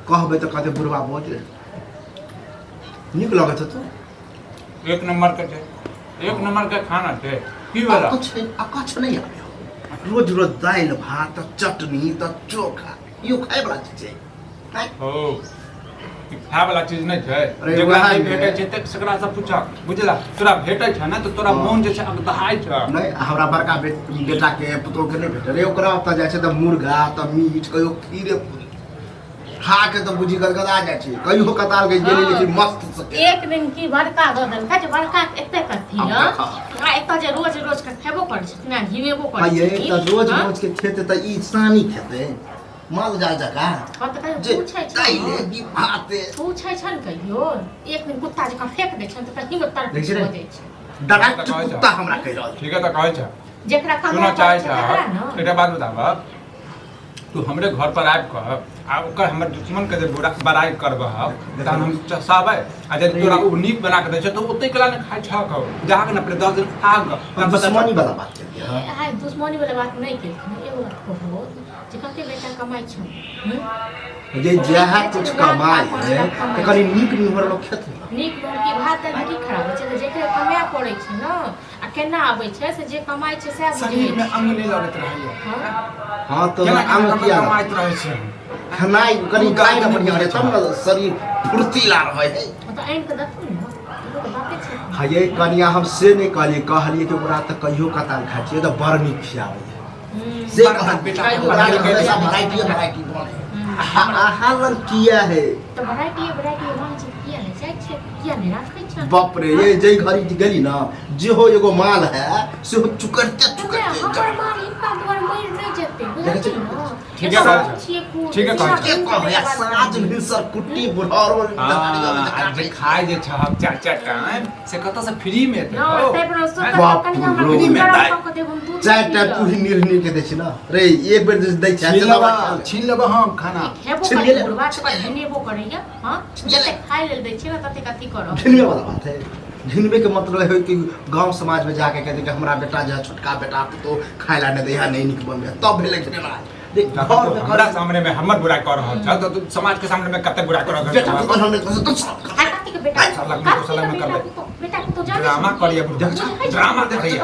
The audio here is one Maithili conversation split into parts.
कहबे तो कहते बुढ़वा बोझ निक लगत तो एक नंबर के थे, एक नंबर के खाना थे की वाला कुछ नहीं आवे रोज रोज दाल भात चटनी तो चोखा यो खाए वाला चीज है ओ खाए वाला चीज नहीं है। अरे जेकरा वहाँ नहीं में- भेटे छै तक सकरा से पूछा बुझला तोरा भेटे छै ना तो तोरा मोन जे छै अगदहाय छै। नहीं हमरा बड़का बेटा के पुतो के नहीं भेटे रे ओकरा ओतऽ जाय छै त मुर्गा त मीट कहियो खीरे पूरी खा के तो बुझी गदगदा जाय छै कहियो कताल के गेली लेकिन मस्त सके एक दिन की बड़का दऽ देलकै जे बड़का एते कथी अब ह देखा। आ एतऽ जे रोज रोज के खेबो करै छै ना घिवेबो करै ये छै त रोज रोज के खेते त ई सानी खेते माल जा जका हां त कहियो जे पूछै छै दाइले की भाते पूछै छै ने कहियो एक दिन कुत्ता जकाँ फेंक दै छै त हिम्मत तर देखै हो रे। जाइ छै डायरेक्ट कुत्ता हमरा कहि रहल ठीक है तो कहै छै जेकरा सुनो कमाय चाहे छै छै तकरा न एकटा बात बताब तू हमरे घर पर आबि कऽ आ ओकर हमर दुश्मन के जे बड़ाई करबह तहन हम चसाबै आ जे तोरा उ नीक बना के दै छै तो ओते कला ने खाइ छक जाके न अपने 10 दिन आग दुश्मनी वाला बात के हाय दुश्मनी वाला बात नहीं केलखिन एगो बात कहबो जे कते बेटा कमाइ छै जे जहाँ कुछ कमाई है तो कनी नीक निहर लोग खेते नीक मुर्गी भात दाल की खराब छै त जेकरा कमाय पड़ै छै न आ केना आबै छै से जे कमाइ छै से शरीर में अंग नहीं लगत रहैया हां तो केना आम केना किया कमाइत रहै छै खानाई कनी गाय का बढ़िया रहे तब न शरीर फुर्तीला रहे है त आइन के देखू न एगो त बाते छै हये कनिया हम से नहीं कहलिए कि ओकरा त कहियो कताल खाइ छै त बड़ नीक खियावे से बड़का बेटा के ओकरा बड़का बेटा हमेशा वैरायटी बने हालन किया है त वैरायटी मांग छै किया नहीं जाइ छै किया नहीं राखै छै बाप रे ये जई घड़ी गेली ना जे हो एगो माल है से हो चुकरते हमर मां इनका द्वार मर नहीं जेते बुझै छी न ठीक है ठीक है के कहया साज हिंसर कुट्टी बुढ़ार आज जे खाए जे छ हम चाचा टाइम से कत से फ्री में न तै पर सो बाप कनिया रो। हमरा में दाइ। सब के देबम दूध चाय टाइप पूरी निर्णय के दै छी ना रे एक बेर जे दै छै छीन लेबा हम खाना हेबो छिन करे गेलै। बुढ़वा के पर धनेबो करैया हां जते खाइ लेल दै छै न तते कथी करब घिनबे वाला बात है घिनबे के मतलब है कि गांव समाज में जाके कहते कि हमरा बेटा जो है छोटका बेटा तो खाए ला नहीं दैया नहीं निक बनबे तब भेले घिनना देख घर में हमरा सामने में हमर बुराई कर रहल छ तो तू समाज के सामने में कते बुराई कर रहल बेटा छ को हमने तो हाय कथी के बेटा साला में तो साला में कर ले। बेटा को तो जाने ड्रामा करिए ड्रामा करिए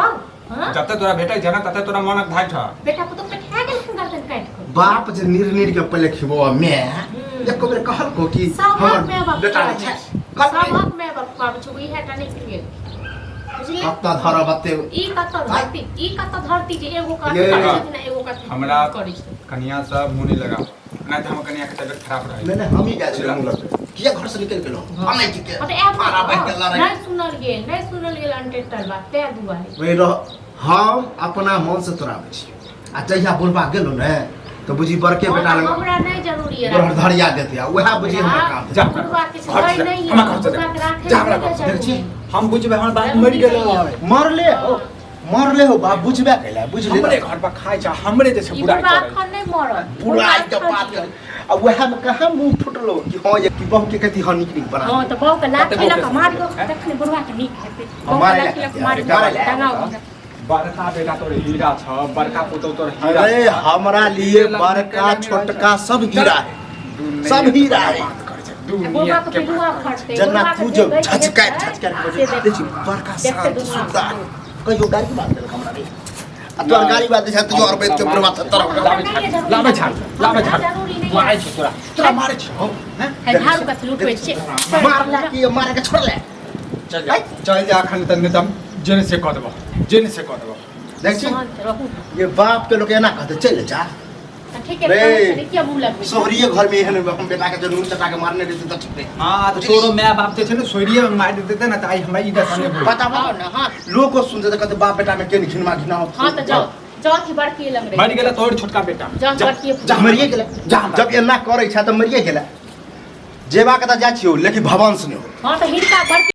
हां जते तोरा भेटै छै ना तते तोरा मनक धाइ छ बेटा को तो पेठा गेल गर्दन काट के बाप जे निर्णय के पहले खिबो मैं एक बेर कहल को कि सबक में बाप बेटा सबक में बाप बाप छु ई हेटा नहीं क्लियर बुझलिए कत्ता धरा बते ई कत्ता धरती जे एगो का ये- छथिन एगो का हमरा करै छै कनिया सब मुंह नहीं लगाओ ना तो हम कनिया के तबियत खराब रहे मैंने हम ही गए थे मुलक किया घर से निकल के लो हम नहीं के मतलब मारा बैठ के लड़ाई नहीं सुनल गेल अनटेटल बात ते दुआरे वही रह हम अपना मन से तोड़ाबै छी आ जहिया बुढ़बा गेलो ने तो बुझी बड़के बेटा लग हमरा नहीं जरूरी है बड़ धरिया देते वह बुझी हमर काम जा बुढ़वा के घर सही से- नहीं हमरा है घर से बुढ़वा के राखे जा हमरा घर से, देख छी हम बुझबे हमर बाप मर गेलो मरले हो बाप बुझबे कैला बुझ ले हमरे घर पर खाइ छ हमरे जैसे ई बुराई बुढ़वा करे अखन नहीं मरल बुढ़ाई के बात कर अब वह में कहां मुंह फुटलो कि हां ये कि बहू के कथी हां निक बना हां तो बहु के लात कते खेला बहु का के- मार दो तखन बुढ़वा के नीक हेतै हमारे बहु के लायक लात है, मार यार, दो हमारे लायक तनाव बड़का बेटा तोर हीरा छ बड़का पुतौ तोर हीरा अरे हमरा लिए बड़का छोटका सब हीरा है सब हीरा है बुढ़वा के पिलुआ फटते जना तू जो झचकाट देखी बड़का शांत सुता कहियो गाड़ी की बात कर हमरा रे आ तोर गाड़ी बात है तो और बैठ के बुढ़वा तर लाबे झाड़ मारे छ तोरा मारे छ हैं है झाड़ू का लूट पे छे मारला कि मारे के छोड़ ले चल जा अखन तन तम जेने से कह देबो देख छी शांत रहू ये बाप के लोग एना कहते चल जा ठीक है रे। क्या मुंह लग सोहरिये घर में एहन हम बेटा के जरूर चटा के मारने रहते तो ठीक है हां तो तोरो माय बाप जे छै ने सोरिये में मार देते ना त आई हमरा ई दसने बोल पता बा ना हां लोग को सुनते तो कहते बाप बेटा में के घिनमा घिना हो हां तो जाओ जाओ थी बड़की लग रही मर गेला तोर छोटका बेटा जाओ बड़की जा मरिए गेला जब एना करे छ त मरिए गेला जेबा के त जा छियो लेकिन भवन से नहीं हो हां तो हिनका बड़की